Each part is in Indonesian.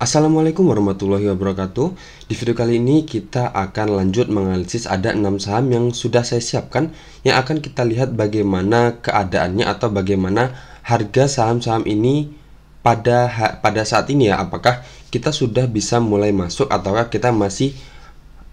Assalamualaikum warahmatullahi wabarakatuh. Di video kali ini kita akan lanjut menganalisis ada 6 saham yang sudah saya siapkan, yang akan kita lihat bagaimana keadaannya atau bagaimana harga saham-saham ini pada saat ini ya. Apakah kita sudah bisa mulai masuk ataukah kita masih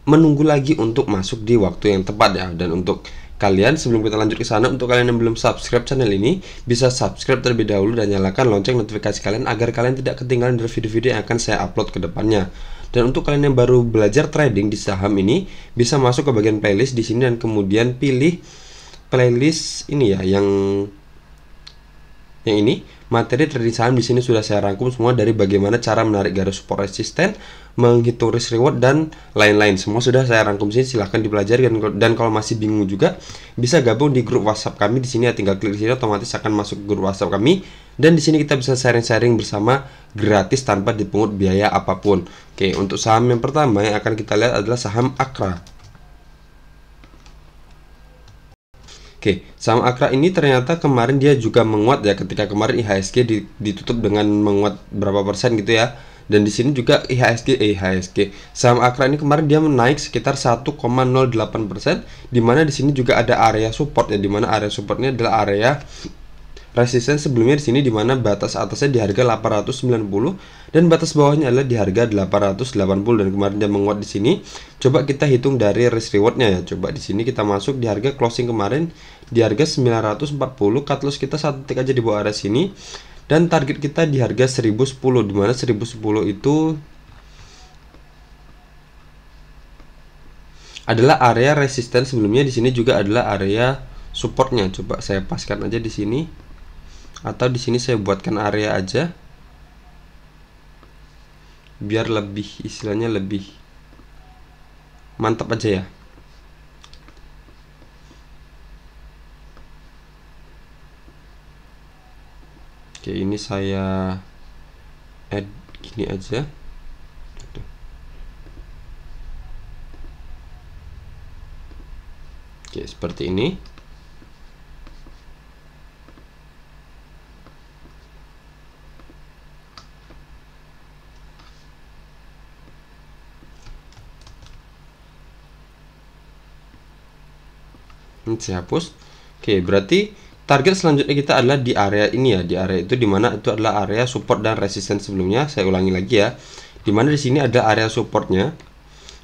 menunggu lagi untuk masuk di waktu yang tepat ya. Dan untuk kalian, sebelum kita lanjut ke sana, untuk kalian yang belum subscribe channel ini, bisa subscribe terlebih dahulu dan nyalakan lonceng notifikasi kalian agar kalian tidak ketinggalan dari video-video yang akan saya upload ke depannya. Dan untuk kalian yang baru belajar trading di saham ini, bisa masuk ke bagian playlist di sini dan kemudian pilih playlist ini ya, yang ini materi trading saham. Di sini sudah saya rangkum semua, dari bagaimana cara menarik garis support resisten, menghitung risk reward dan lain-lain. Semua sudah saya rangkum sini, silahkan dipelajari. Dan kalau masih bingung juga, bisa gabung di grup WhatsApp kami. Di sini ya, tinggal klik di sini, otomatis akan masuk ke grup WhatsApp kami. Dan di sini kita bisa sharing-sharing bersama gratis tanpa dipungut biaya apapun. Oke, untuk saham yang pertama yang akan kita lihat adalah saham Akra. Oke, saham Akra ini ternyata kemarin dia juga menguat ya, ketika kemarin IHSG ditutup dengan menguat berapa persen gitu ya. Dan di sini juga IHSG saham Akra ini kemarin dia menaik sekitar 1,08%, dimana di sini juga ada area support ya, dimana area supportnya adalah area resisten sebelumnya di sini, dimana batas atasnya di harga 890 dan batas bawahnya adalah di harga 880, dan kemarin dia menguat di sini. Coba kita hitung dari risk rewardnya ya. Coba di sini kita masuk di harga closing kemarin di harga 940, cut loss kita satu tick aja di bawah area sini, dan target kita di harga 1010, dimana 1010 itu adalah area resisten sebelumnya. Di sini juga adalah area supportnya. Coba saya paskan aja di sini, atau di sini saya buatkan area aja biar lebih, istilahnya lebih mantap aja ya. Oke, ini saya add gini aja. Oke, seperti ini. Ini saya hapus. Oke, berarti target selanjutnya kita adalah di area ini ya, di area itu, dimana itu adalah area support dan resisten sebelumnya. Saya ulangi lagi ya, dimana di sini ada area supportnya,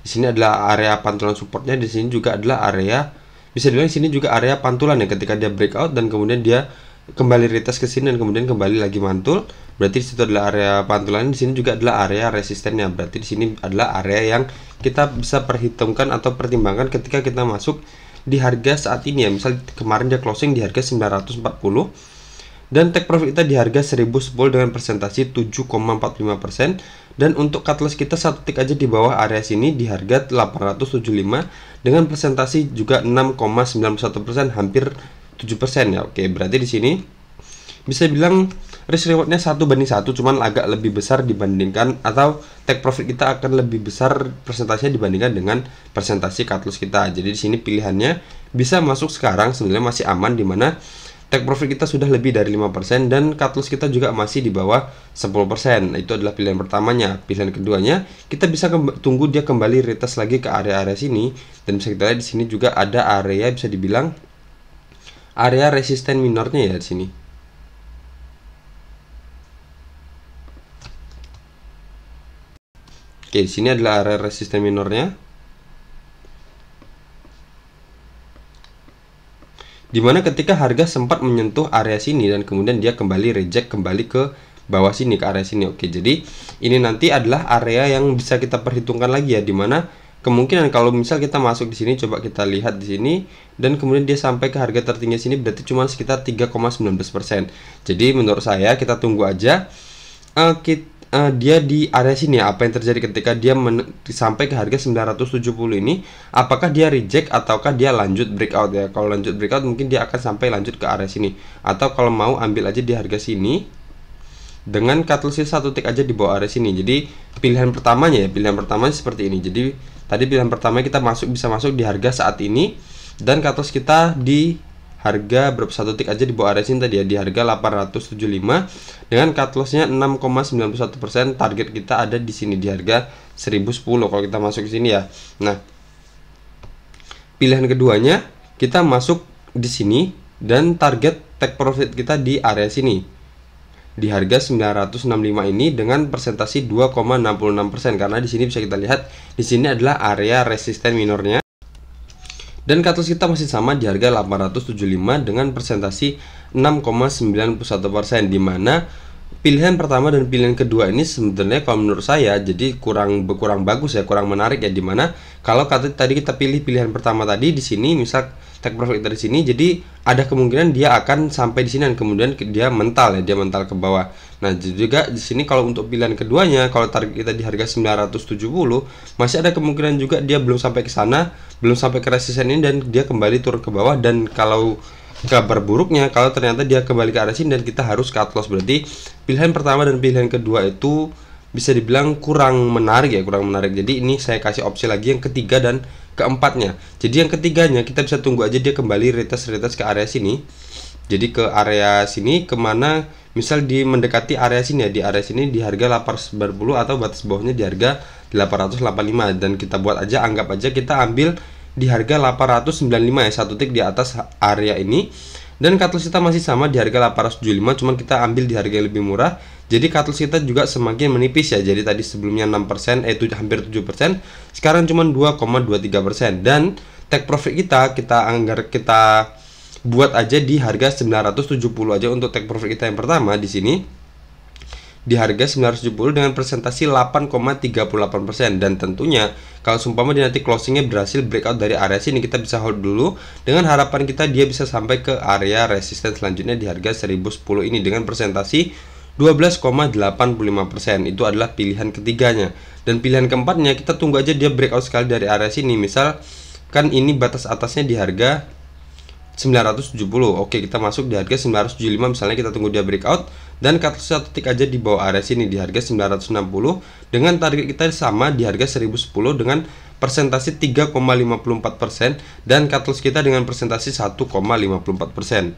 di sini adalah area pantulan supportnya, di sini juga adalah area, bisa dibilang di sini juga area pantulan ya, ketika dia breakout dan kemudian dia kembali retest ke sini dan kemudian kembali lagi mantul, berarti di situ adalah area pantulan. Di sini juga adalah area resistennya, berarti di sini adalah area yang kita bisa perhitungkan atau pertimbangkan ketika kita masuk di harga saat ini ya. Misal kemarin dia closing di harga 940 dan take profit kita di harga 1010 dengan persentase 7,45%, dan untuk cut loss kita satu tick aja di bawah area sini di harga 875 dengan persentase juga 6,91%, hampir 7% ya. Oke, berarti di sini bisa bilang risk rewardnya 1:1, cuman agak lebih besar dibandingkan, atau take profit kita akan lebih besar persentasenya dibandingkan dengan persentase cut loss kita. Jadi di sini pilihannya bisa masuk sekarang sebenarnya masih aman, dimana take profit kita sudah lebih dari 5% dan cut loss kita juga masih di bawah 10%. Itu adalah pilihan pertamanya. Pilihan keduanya, kita bisa tunggu dia kembali retest lagi ke area-area sini, dan bisa kita lihat di sini juga ada area, bisa dibilang area resisten minornya ya di sini. Oke, di sini adalah area resisten minornya, dimana ketika harga sempat menyentuh area sini dan kemudian dia kembali reject kembali ke bawah sini, ke area sini. Oke, jadi ini nanti adalah area yang bisa kita perhitungkan lagi ya, dimana kemungkinan kalau misal kita masuk di sini, coba kita lihat di sini, dan kemudian dia sampai ke harga tertinggi sini, berarti cuma sekitar 3,19%. Jadi menurut saya kita tunggu aja dia di area sini ya, apa yang terjadi ketika dia sampai ke harga 970 ini, apakah dia reject ataukah dia lanjut breakout ya. Kalau lanjut breakout mungkin dia akan sampai lanjut ke area sini, atau kalau mau ambil aja di harga sini dengan cut loss satu tick aja di bawah area sini. Jadi pilihan pertamanya ya, pilihan pertamanya seperti ini. Jadi tadi pilihan pertama kita bisa masuk di harga saat ini dan cut loss kita di harga berapa satu tick aja di bawah area sini tadi ya, di harga 875 dengan cut lossnya 6,91%. Target kita ada di sini di harga 1010 kalau kita masuk ke sini ya. Nah, pilihan keduanya kita masuk di sini dan target take profit kita di area sini di harga 965 ini dengan persentasi 2,66%, karena di sini bisa kita lihat di sini adalah area resisten minornya. Dan cut loss kita masih sama di harga 875 dengan persentasi 6,91%, di mana pilihan pertama dan pilihan kedua ini sebenarnya kalau menurut saya jadi kurang bagus ya, kurang menarik ya, dimana kalau tadi kita pilih pilihan pertama tadi di sini misal take profit dari sini, jadi ada kemungkinan dia akan sampai di sini dan kemudian dia mental ya, dia mental ke bawah. Nah, juga di sini kalau untuk pilihan keduanya, kalau target kita di harga 970, masih ada kemungkinan juga dia belum sampai ke sana, belum sampai ke resisten ini dan dia kembali turun ke bawah. Dan kalau kabar buruknya, kalau ternyata dia kembali ke arah sini dan kita harus cut loss, berarti pilihan pertama dan pilihan kedua itu bisa dibilang kurang menarik ya, kurang menarik. Jadi ini saya kasih opsi lagi yang ketiga dan keempatnya. Jadi yang ketiganya kita bisa tunggu aja dia kembali retest ke area sini. Jadi ke area sini kemana, misal di mendekati area sini ya, di area sini di harga 890 atau batas bawahnya di harga 885, dan kita buat aja, anggap aja kita ambil di harga 895 ya, satu tick di atas area ini. Dan cut loss kita masih sama di harga 875, cuman kita ambil di harga yang lebih murah. Jadi cut loss kita juga semakin menipis ya. Jadi tadi sebelumnya 6%, itu hampir 7%, sekarang cuma 2,23%. Dan take profit kita buat aja di harga 970 aja untuk take profit kita yang pertama di sini. Di harga 970 dengan presentasi 8,38%. Dan tentunya kalau seumpama dia nanti closingnya berhasil breakout dari area sini, kita bisa hold dulu dengan harapan kita dia bisa sampai ke area resisten selanjutnya di harga 1010 ini dengan presentasi 12,85%. Itu adalah pilihan ketiganya. Dan pilihan keempatnya kita tunggu aja dia breakout sekali dari area sini. Misal kan ini batas atasnya di harga 970. Oke, kita masuk di harga 975 misalnya, kita tunggu dia breakout dan cut loss satu tick aja di bawah area sini di harga 960 dengan target kita sama di harga 1010 dengan persentase 3,54% dan cut loss kita dengan persentase 1,54%.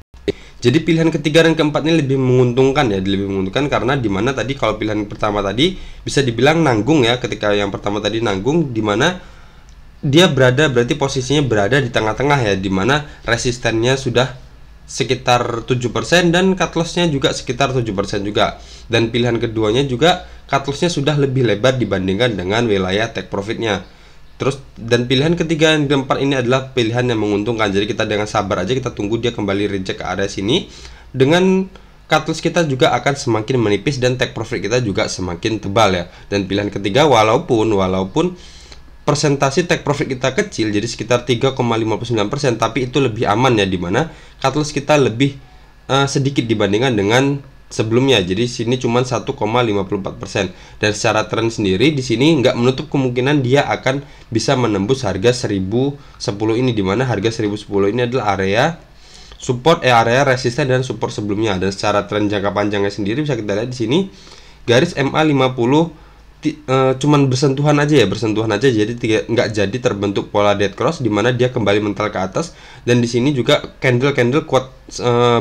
Jadi pilihan ketiga dan keempat ini lebih menguntungkan ya, lebih menguntungkan karena dimana tadi kalau pilihan pertama tadi bisa dibilang nanggung ya, ketika yang pertama tadi nanggung, dimana dia berarti posisinya berada di tengah-tengah ya, dimana resistennya sudah sekitar 7% dan cut lossnya juga sekitar 7% juga. Dan pilihan keduanya juga cut lossnya sudah lebih lebar dibandingkan dengan wilayah take profitnya. Terus dan pilihan ketiga dan keempat ini adalah pilihan yang menguntungkan. Jadi kita dengan sabar aja kita tunggu dia kembali reject ke area sini, dengan cut loss kita juga akan semakin menipis dan take profit kita juga semakin tebal ya. Dan pilihan ketiga walaupun persentase take profit kita kecil, jadi sekitar 3,59%, tapi itu lebih aman ya, dimana cut loss kita lebih sedikit dibandingkan dengan sebelumnya. Jadi sini cuma 1,54%. Dan secara tren sendiri di sini nggak menutup kemungkinan dia akan bisa menembus harga 1010 ini, dimana harga 1010 ini adalah area support, area resisten dan support sebelumnya. Dan secara tren jangka panjangnya sendiri bisa kita lihat di sini garis MA50 cuman bersentuhan aja, jadi nggak jadi terbentuk pola dead cross, dimana dia kembali mental ke atas. Dan di sini juga candle kuat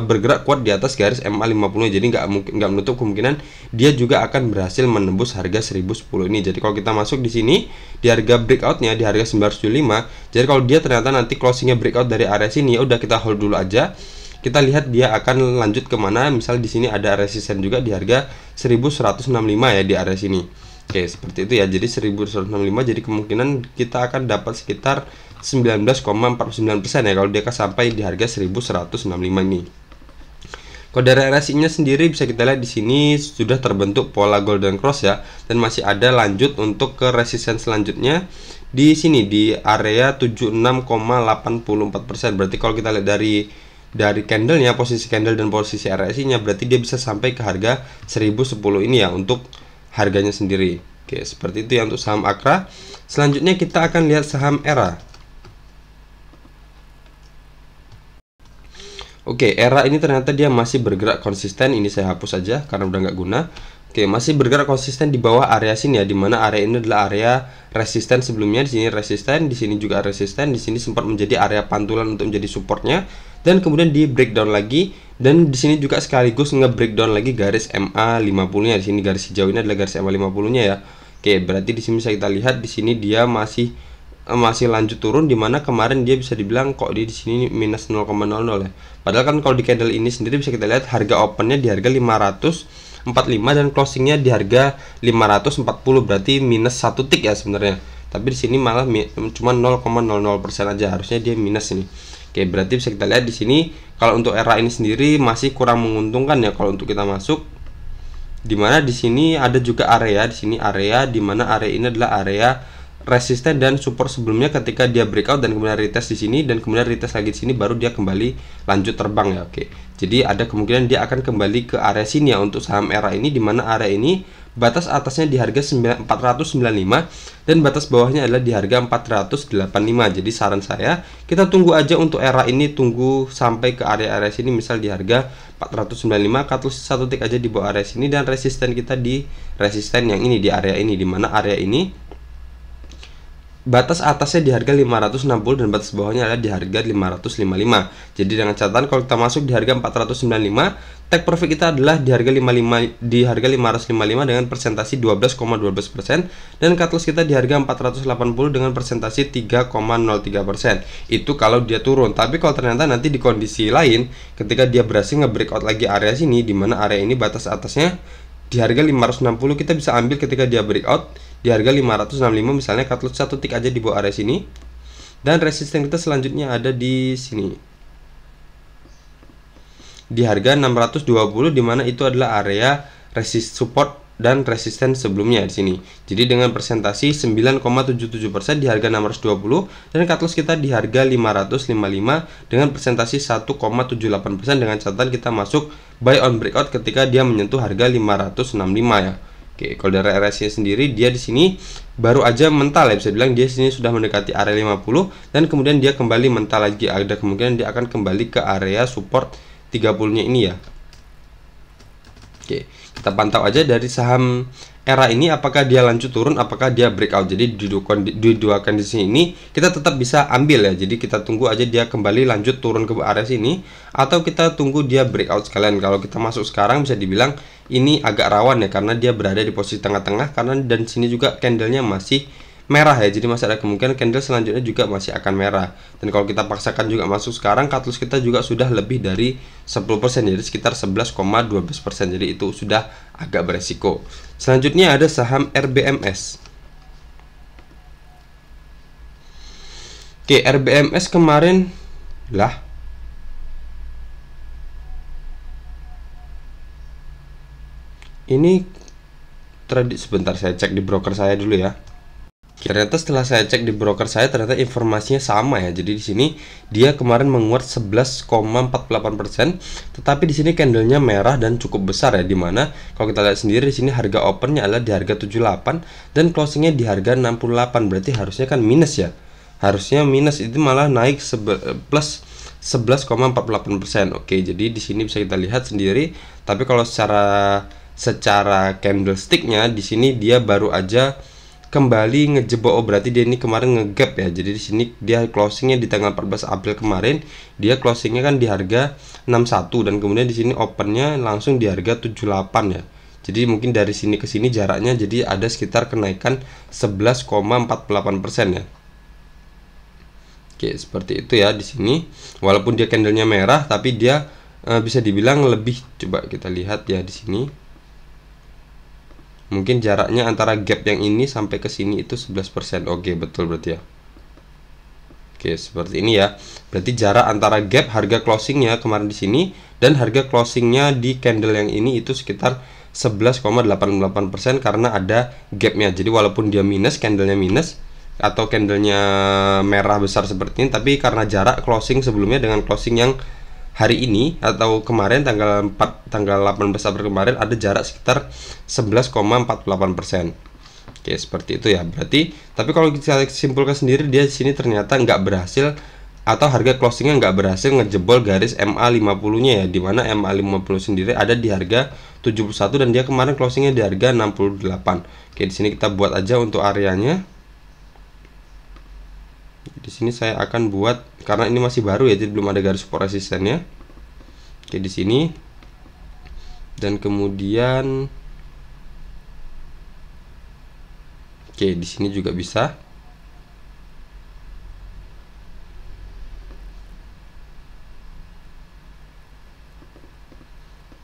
bergerak kuat di atas garis MA50, jadi nggak menutup kemungkinan dia juga akan berhasil menembus harga 1010 ini. Jadi kalau kita masuk di sini di harga breakoutnya di harga 975, jadi kalau dia ternyata nanti closingnya breakout dari area sini, ya udah kita hold dulu aja. Kita lihat dia akan lanjut kemana. Misal di sini ada resisten juga di harga 1165 ya, di area sini. Oke, seperti itu ya. Jadi 1165, jadi kemungkinan kita akan dapat sekitar 19,49% ya kalau dia sampai di harga 1165 ini. Kalau dari RSI-nya sendiri bisa kita lihat di sini sudah terbentuk pola golden cross ya, dan masih ada lanjut untuk ke resisten selanjutnya di sini di area 76,84%. Berarti kalau kita lihat dari candlenya, posisi candle dan posisi RSI-nya, berarti dia bisa sampai ke harga 1010 ini ya untuk harganya sendiri. Oke, seperti itu ya untuk saham Akra. Selanjutnya kita akan lihat saham Era. Oke, Era ini ternyata dia masih bergerak konsisten. Ini saya hapus aja karena udah nggak guna. Oke, masih bergerak konsisten di bawah area sini ya, dimana area ini adalah area resisten sebelumnya. Di sini resisten, di sini juga resisten, di sini sempat menjadi area pantulan untuk menjadi supportnya, dan kemudian di breakdown lagi, dan di sini juga sekaligus nge-breakdown lagi garis MA50-nya. Di sini garis hijau ini adalah garis MA50-nya ya. Oke, berarti di sini bisa kita lihat di sini dia masih lanjut turun, dimana kemarin dia bisa dibilang kok di sini minus 0,00 ya. Padahal kan kalau di candle ini sendiri bisa kita lihat harga opennya di harga 545 dan closingnya di harga 540, berarti minus 1 tick ya sebenarnya. Tapi di sini malah cuma 0,00% aja, harusnya dia minus ini. Oke, berarti bisa kita lihat di sini kalau untuk era ini sendiri masih kurang menguntungkan ya kalau untuk kita masuk. Dimana di sini ada juga area, di sini area dimana area ini adalah area resisten dan support sebelumnya ketika dia breakout dan kemudian retest di sini dan kemudian retest lagi di sini, baru dia kembali lanjut terbang ya. Oke, jadi ada kemungkinan dia akan kembali ke area sini ya untuk saham era ini, dimana area ini batas atasnya di harga 495 dan batas bawahnya adalah di harga 485. Jadi saran saya kita tunggu aja untuk era ini, tunggu sampai ke area-area sini, misal di harga 495, cut loss 1 tick aja di bawah area sini, dan resisten kita di resisten yang ini, di area ini, dimana area ini batas atasnya di harga 560 dan batas bawahnya adalah di harga 555. Jadi dengan catatan kalau kita masuk di harga 495, take profit kita adalah di harga 555 dengan persentasi 12,12% dan cut loss kita di harga 480 dengan persentasi 3,03%. Itu kalau dia turun. Tapi kalau ternyata nanti di kondisi lain ketika dia berhasil nge-breakout lagi area sini, di mana area ini batas atasnya di harga 560, kita bisa ambil ketika dia breakout di harga 565 misalnya, cut loss 1 tick aja di bawah area sini, dan resisten kita selanjutnya ada di sini di harga 620, dimana itu adalah area support dan resisten sebelumnya di sini. Jadi dengan persentasi 9,77% di harga 620 dan cut loss kita di harga 555 dengan persentasi 1,78%, dengan catatan kita masuk buy on breakout ketika dia menyentuh harga 565 ya. Oke, kalau dari RSI sendiri dia di sini baru aja mental ya, bisa bilang dia sini sudah mendekati area 50 dan kemudian dia kembali mental lagi, ada kemungkinan dia akan kembali ke area support 30-nya ini ya. Oke, kita pantau aja dari saham era ini apakah dia lanjut turun, apakah dia breakout. Jadi di dua kondisi ini kita tetap bisa ambil ya. Jadi kita tunggu aja dia kembali lanjut turun ke area sini atau kita tunggu dia breakout sekalian. Kalau kita masuk sekarang bisa dibilang ini agak rawan ya, karena dia berada di posisi tengah-tengah, karena dan sini juga candlenya masih merah ya, jadi masih ada kemungkinan candle selanjutnya juga masih akan merah. Dan kalau kita paksakan juga masuk sekarang, cut loss kita juga sudah lebih dari 10%, jadi sekitar 11,12%, jadi itu sudah agak beresiko. Selanjutnya ada saham RBMS. Oke, RBMS kemarin lah ini sebentar saya cek di broker saya dulu ya. Ternyata setelah saya cek di broker saya, ternyata informasinya sama ya. Jadi di sini dia kemarin menguat 11,48%, tetapi di sini candlenya merah dan cukup besar ya, dimana kalau kita lihat sendiri di sini harga opennya adalah di harga 78 dan closingnya di harga 68. Berarti harusnya kan minus ya. Harusnya minus, itu malah naik plus 11,48%. Oke, jadi di sini bisa kita lihat sendiri. Tapi kalau secara candlesticknya di sini dia baru aja kembali ngejebak. Oh, berarti dia ini kemarin ngegap ya. Jadi di sini dia closingnya di tanggal 14 April kemarin, dia closingnya kan di harga 61 dan kemudian di sini opennya langsung di harga 78 ya. Jadi mungkin dari sini ke sini jaraknya jadi ada sekitar kenaikan 11,48% ya. Oke, seperti itu ya di sini. Walaupun dia candlenya merah, tapi dia bisa dibilang lebih. Coba kita lihat ya di sini. Mungkin jaraknya antara gap yang ini sampai ke sini itu 11%. Oke, betul berarti ya. Oke, seperti ini ya. Berarti jarak antara gap harga closingnya kemarin di sini dan harga closingnya di candle yang ini itu sekitar 11,88% karena ada gapnya. Jadi walaupun dia minus, candlenya minus atau candlenya merah besar seperti ini, tapi karena jarak closing sebelumnya dengan closing yang hari ini atau kemarin tanggal 18 April kemarin ada jarak sekitar 11,48%. Oke, seperti itu ya. Berarti tapi kalau kita simpulkan sendiri, dia di sini ternyata nggak berhasil atau harga closingnya nggak berhasil ngejebol garis MA50 nya ya, dimana MA50 sendiri ada di harga 71 dan dia kemarin closingnya di harga 68. Oke, di sini kita buat aja untuk areanya. Di sini saya akan buat, karena ini masih baru ya, jadi belum ada garis support resistennya. Oke, di sini, dan kemudian oke, di sini juga bisa.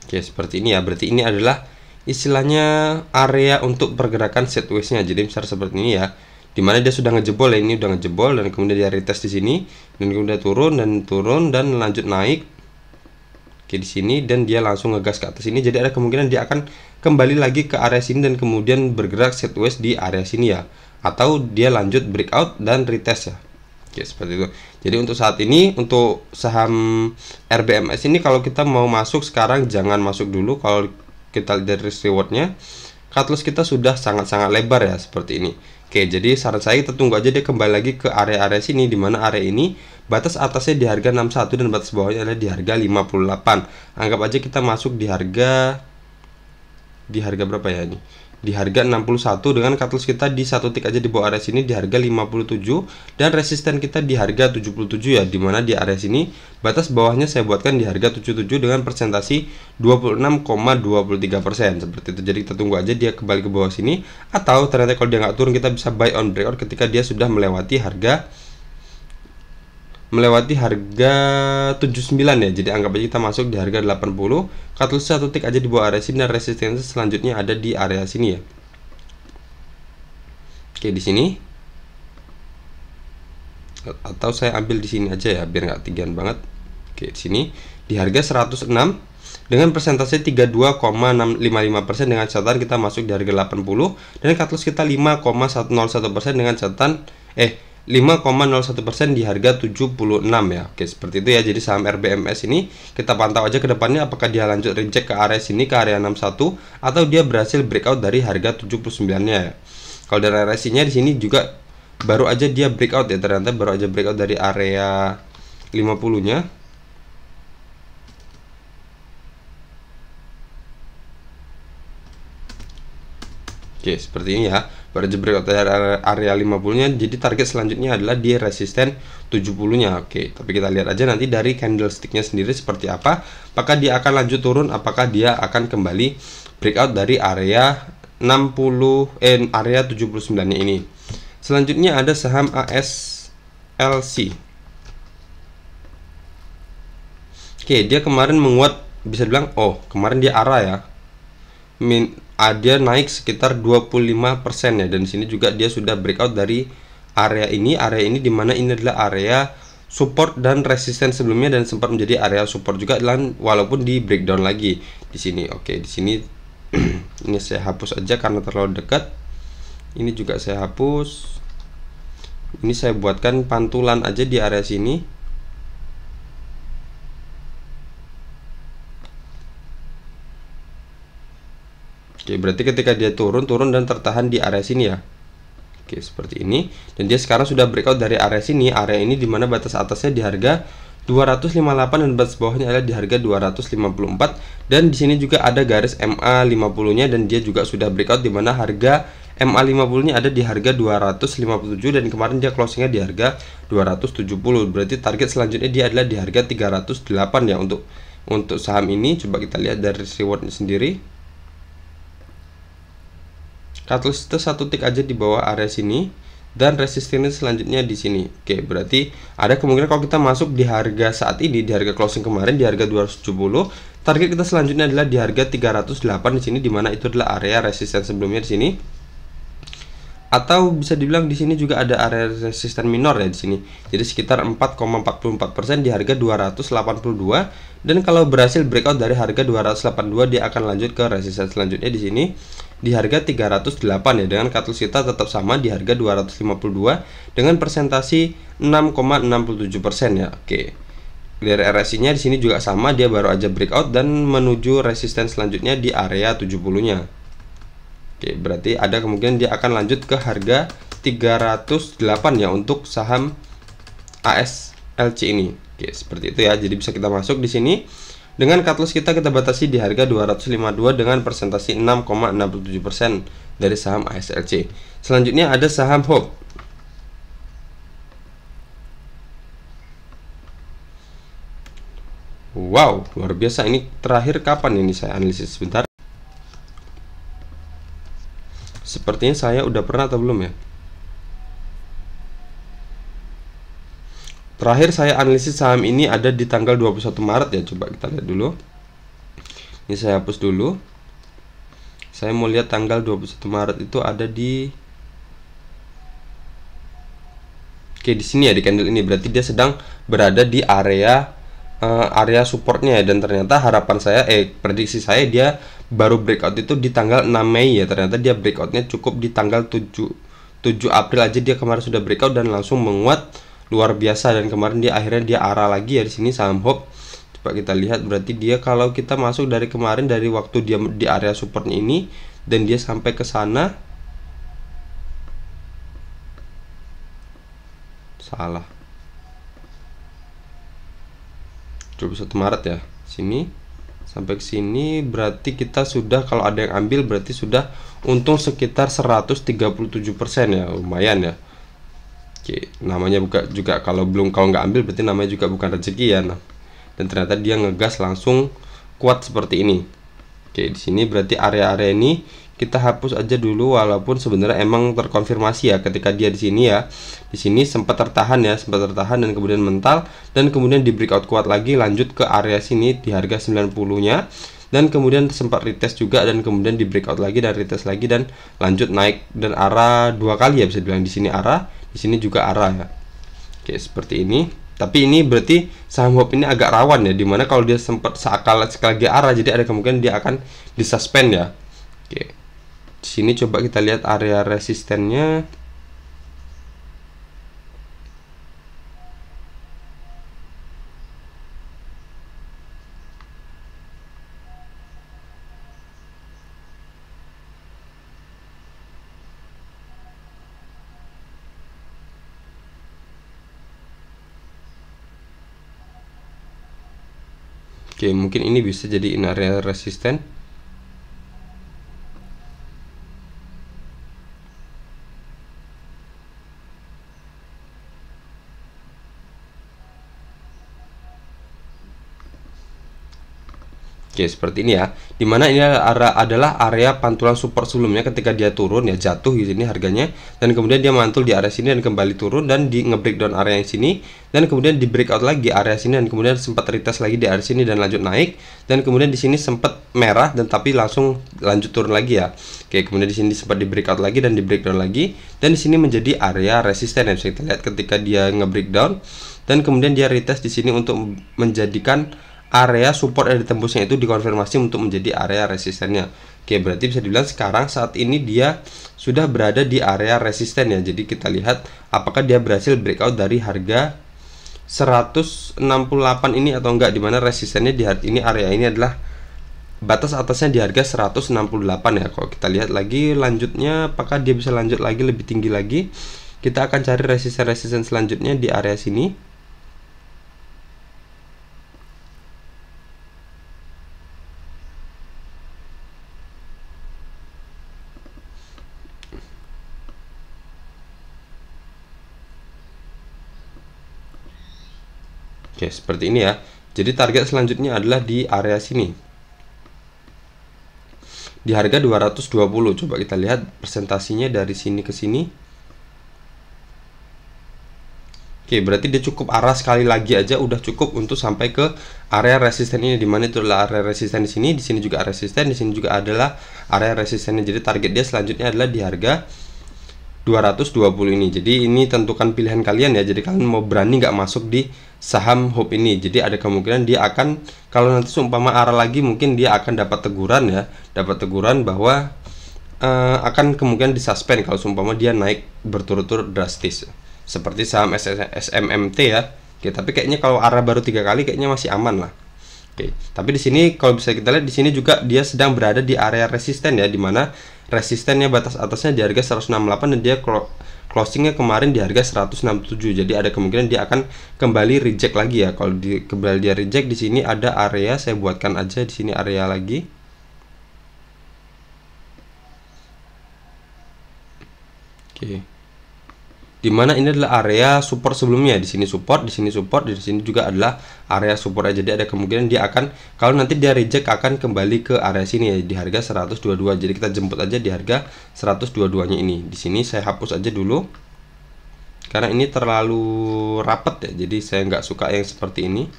Oke, seperti ini ya. Berarti ini adalah istilahnya area untuk pergerakan sideways-nya. Jadi misal seperti ini ya, dimana dia sudah ngejebol ya, ini udah ngejebol dan kemudian dia retest di sini dan kemudian turun dan lanjut naik. Oke, di sini dan dia langsung ngegas ke atas ini. Jadi ada kemungkinan dia akan kembali lagi ke area sini dan kemudian bergerak sideways di area sini ya, atau dia lanjut breakout dan retest ya. Oke, seperti itu. Jadi untuk saat ini untuk saham RBMS ini kalau kita mau masuk sekarang jangan masuk dulu. Kalau kita lihat dari risk rewardnya, cut loss kita sudah sangat-sangat lebar ya, seperti ini. Oke, jadi saran saya kita tunggu aja dia kembali lagi ke area-area sini, dimana area ini batas atasnya di harga 61 dan batas bawahnya adalah di harga 58. Anggap aja kita masuk di harga berapa ya ini? Di harga 61 dengan cut loss kita di satu tick aja di bawah area sini di harga 57 dan resisten kita di harga 77 ya, dimana di area sini batas bawahnya saya buatkan di harga 77 dengan persentasi 26,23%, seperti itu. Jadi kita tunggu aja dia kembali ke bawah sini, atau ternyata kalau dia nggak turun kita bisa buy on breakout ketika dia sudah melewati harga 79 ya. Jadi anggap aja kita masuk di harga 80, cut loss satu tick aja di bawah area sini dan resistensi selanjutnya ada di area sini ya. Oke, di sini, atau saya ambil di sini aja ya biar nggak tinggian banget. Oke, di sini di harga 106 dengan persentase 32,655% dengan catatan kita masuk di harga 80 dan cut loss kita 5,101% dengan catatan 5,01% di harga 76 ya. Oke, seperti itu ya. Jadi saham RBMS ini kita pantau aja ke depannya apakah dia lanjut reject ke area sini, ke area 61, atau dia berhasil breakout dari harga 79-nya ya. Kalau dari area sini di sini juga baru aja dia breakout ya, ternyata baru aja breakout dari area 50-nya. Oke, seperti ini ya. Baru aja breakout dari area 50-nya. Jadi target selanjutnya adalah di resisten 70-nya. Oke, tapi kita lihat aja nanti dari candlestick-nya sendiri seperti apa. Apakah dia akan lanjut turun, apakah dia akan kembali breakout dari area area 79-nya ini. Selanjutnya ada saham ASLC. Oke, dia kemarin menguat, bisa dibilang kemarin dia arah ya. Dia naik sekitar 25% ya, dan di sini juga dia sudah breakout dari area ini dimana ini adalah area support dan resisten sebelumnya dan sempat menjadi area support juga, walaupun di breakdown lagi di sini. Oke, di sini ini saya hapus aja karena terlalu dekat. Ini juga saya hapus. Ini saya buatkan pantulan aja di area sini. Oke, berarti ketika dia turun dan tertahan di area sini ya. Oke, seperti ini. Dan dia sekarang sudah breakout dari area sini. Area ini dimana batas atasnya di harga 258 dan batas bawahnya adalah di harga 254. Dan di sini juga ada garis MA50-nya dan dia juga sudah breakout dimana harga MA50-nya ada di harga 257 dan kemarin dia closingnya di harga 270. Berarti target selanjutnya dia adalah di harga 308 ya untuk saham ini. Coba kita lihat dari rewardnya sendiri. Cut loss itu satu tick aja di bawah area sini dan resistennya selanjutnya di sini. Oke, berarti ada kemungkinan kalau kita masuk di harga saat ini, di harga closing kemarin di harga 270, target kita selanjutnya adalah di harga 308 di sini, dimana itu adalah area resisten sebelumnya di sini. Atau bisa dibilang di sini juga ada area resisten minor ya di sini. Jadi sekitar 4,44% di harga 282 dan kalau berhasil breakout dari harga 282 dia akan lanjut ke resisten selanjutnya di sini di harga 308 ya, dengan cut loss kita tetap sama di harga 252 dengan persentasi 6,67% ya. Oke. Dari RSI-nya di sini juga sama, dia baru aja breakout dan menuju resisten selanjutnya di area 70-nya. Oke, berarti ada kemungkinan dia akan lanjut ke harga 308 ya untuk saham ASLC. LC ini. Oke, seperti itu ya. Jadi bisa kita masuk di sini. Dengan cut loss kita batasi di harga 252 dengan persentase 6,67% dari saham ASLC. Selanjutnya ada saham Hope. Wow, luar biasa. Ini terakhir kapan ini saya analisis sebentar. Sepertinya saya udah pernah atau belum ya? Terakhir saya analisis saham ini ada di tanggal 21 Maret ya. Coba kita lihat dulu. Ini saya hapus dulu. Saya mau lihat tanggal 21 Maret itu ada di Oke, di sini ya, di candle ini. Berarti dia sedang berada di area supportnya ya. Dan ternyata harapan saya prediksi saya dia baru breakout itu di tanggal 6 Mei ya. Ternyata dia breakoutnya cukup di tanggal 7 April aja dia kemarin sudah breakout dan langsung menguat luar biasa, dan kemarin dia akhirnya arah lagi ya di sini saham Hope. Coba kita lihat, berarti dia kalau kita masuk dari kemarin, dari waktu dia di area supportnya ini dan dia sampai ke sana, salah, 21 Maret ya, sini sampai ke sini, berarti kita sudah, kalau ada yang ambil berarti sudah untung sekitar 137% ya, lumayan ya. Oke, namanya juga kalau nggak ambil berarti namanya juga bukan rezeki ya. Nah, dan ternyata dia ngegas langsung kuat seperti ini. Oke, di sini berarti area-area ini kita hapus aja dulu, walaupun sebenarnya emang terkonfirmasi ya ketika dia di sini ya. Di sini sempat tertahan dan kemudian mental, dan kemudian di breakout kuat lagi lanjut ke area sini di harga 90-nya. Dan kemudian sempat retest juga, dan kemudian di breakout lagi dan retest lagi dan lanjut naik, dan arah dua kali ya, bisa dibilang di sini arah, di sini juga arah ya. Oke, seperti ini. Tapi ini berarti saham Hope ini agak rawan ya, dimana kalau dia sempat sekali lagi arah, jadi ada kemungkinan dia akan disuspend ya. Oke, di sini coba kita lihat area resistennya. Oke, mungkin ini bisa jadi area resisten. Oke, seperti ini ya. Dimana ini adalah area pantulan support sebelumnya ketika dia turun ya, jatuh di sini harganya, dan kemudian dia mantul di area sini dan kembali turun dan di nge-breakdown area yang sini, dan kemudian di breakout lagi area sini, dan kemudian sempat retest lagi di area sini dan lanjut naik, dan kemudian di sini sempat merah dan tapi langsung lanjut turun lagi ya. Oke, kemudian di sini sempat di breakout lagi dan di breakdown lagi, dan di sini menjadi area resisten ya. Bisa kita lihat ketika dia nge-breakdown dan kemudian dia retest di sini untuk menjadikan area support yang ditembusnya itu dikonfirmasi untuk menjadi area resistennya. Oke, berarti bisa dibilang sekarang saat ini dia sudah berada di area resisten ya. Jadi kita lihat apakah dia berhasil breakout dari harga 168 ini atau enggak, dimana resistennya di ini, area ini adalah batas atasnya di harga 168 ya. Kalau kita lihat lagi lanjutnya, apakah dia bisa lanjut lagi lebih tinggi lagi, kita akan cari resisten selanjutnya di area sini. Oke, seperti ini ya. Jadi target selanjutnya adalah di area sini, di harga 220. Coba kita lihat presentasinya dari sini ke sini. Oke, berarti dia cukup arah sekali lagi aja udah cukup untuk sampai ke area resisten ini, dimana itu adalah area resisten di sini juga resisten, di sini juga adalah area resistennya. Jadi target dia selanjutnya adalah di harga 220 ini. Jadi ini tentukan pilihan kalian ya. Jadi kalian mau berani nggak masuk di saham Hope ini. Jadi ada kemungkinan dia akan, kalau nanti seumpama arah lagi, mungkin dia akan dapat teguran ya, dapat teguran bahwa akan kemungkinan disuspend kalau seumpama dia naik berturut-turut drastis seperti saham SMMT ya. Oke, tapi kayaknya kalau arah baru 3 kali kayaknya masih aman lah. Oke, tapi di sini kalau bisa kita lihat di sini juga dia sedang berada di area resisten ya, dimana resistennya batas atasnya di harga 168 dan dia closingnya kemarin di harga 167. Jadi ada kemungkinan dia akan kembali reject lagi ya. Kalau kembali dia reject, di sini ada area, saya buatkan aja di sini area lagi. Oke. Dimana ini adalah area support sebelumnya. Di sini support, di sini support, di sini juga adalah area support. Jadi ada kemungkinan dia akan, kalau nanti dia reject, akan kembali ke area sini ya, di harga 122. Jadi kita jemput aja di harga 122 nya ini. Di sini saya hapus aja dulu karena ini terlalu rapat ya, jadi saya nggak suka yang seperti ini.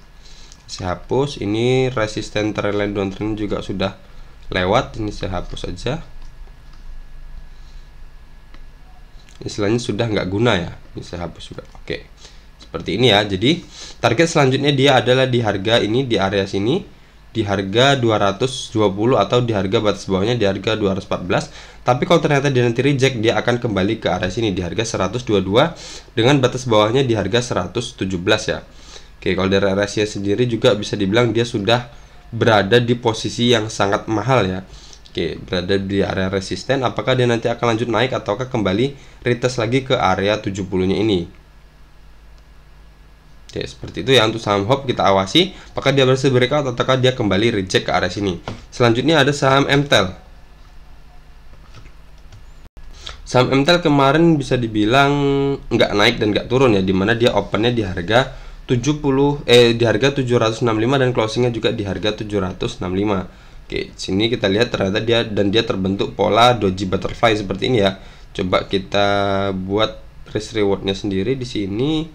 Saya hapus. Ini resisten trendline downtrend juga sudah lewat, ini saya hapus aja. Istilahnya sudah nggak guna ya, ini saya hapus juga. Oke, seperti ini ya. Jadi target selanjutnya dia adalah di harga ini, di area sini, di harga 220 atau di harga batas bawahnya di harga 214. Tapi kalau ternyata dia nanti reject, dia akan kembali ke area sini di harga 122 dengan batas bawahnya di harga 117 ya. Oke, kalau dari RSI sendiri juga bisa dibilang dia sudah berada di posisi yang sangat mahal ya. Oke, berada di area resisten. Apakah dia nanti akan lanjut naik ataukah kembali retest lagi ke area 70-nya ini? Oke, seperti itu ya untuk saham HOP, kita awasi apakah dia berhasil breakout ataukah dia kembali reject ke area sini. Selanjutnya ada saham MTEL. Saham MTEL kemarin bisa dibilang nggak naik dan nggak turun ya, dimana dia opennya di harga 765 dan closingnya juga di harga 765. Oke, sini kita lihat ternyata dia terbentuk pola doji butterfly seperti ini ya. Coba kita buat risk rewardnya sendiri di sini.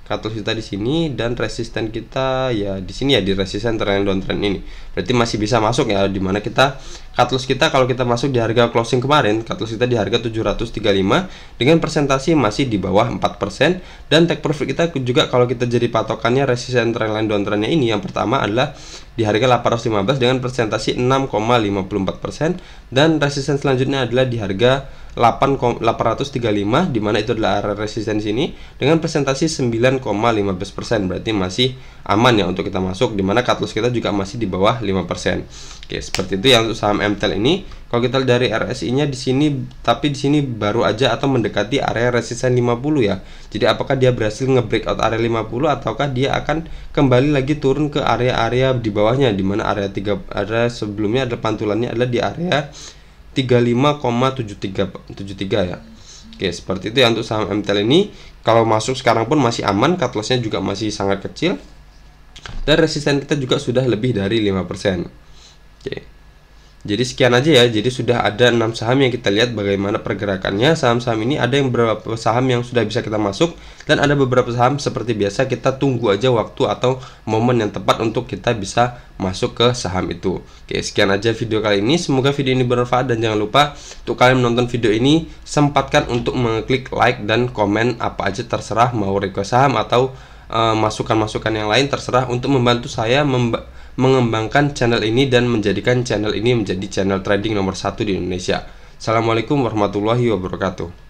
Cut loss kita di sini dan resisten kita ya di sini ya, di resisten trend downtrend ini. Berarti masih bisa masuk ya, dimana kita cut loss kita kalau kita masuk di harga closing kemarin, cut loss kita di harga 735 dengan persentase masih di bawah 4%, dan take profit kita juga kalau kita jadi patokannya resisten trendline downtrendnya ini, yang pertama adalah di harga 815 dengan persentase 6,54%, dan resisten selanjutnya adalah di harga 835 di mana itu adalah area resisten sini dengan presentasi 9,15%. Berarti masih aman ya untuk kita masuk, dimana cut loss kita juga masih di bawah 5%. Oke, seperti itu yang untuk saham MTEL ini. Kalau kita lihat dari RSI-nya di sini, tapi di sini baru aja atau mendekati area resisten 50 ya. Jadi apakah dia berhasil nge-breakout area 50 ataukah dia akan kembali lagi turun ke area-area di bawahnya, dimana area sebelumnya ada pantulannya adalah di area 35,73 ya. Oke, seperti itu ya untuk saham MTEL ini. Kalau masuk sekarang pun masih aman, cut loss-nya juga masih sangat kecil, dan resisten kita juga sudah lebih dari 5%. Oke. Jadi sekian aja ya. Jadi sudah ada 6 saham yang kita lihat bagaimana pergerakannya. Saham-saham ini ada yang beberapa saham yang sudah bisa kita masuk, dan ada beberapa saham seperti biasa kita tunggu aja waktu atau momen yang tepat untuk kita bisa masuk ke saham itu. Oke, sekian aja video kali ini. Semoga video ini bermanfaat, dan jangan lupa untuk kalian menonton video ini sempatkan untuk mengklik like dan komen apa aja terserah, mau request saham atau masukan-masukan yang lain terserah, untuk membantu saya mengembangkan channel ini dan menjadikan channel ini menjadi channel trading nomor 1 di Indonesia. Assalamualaikum warahmatullahi wabarakatuh.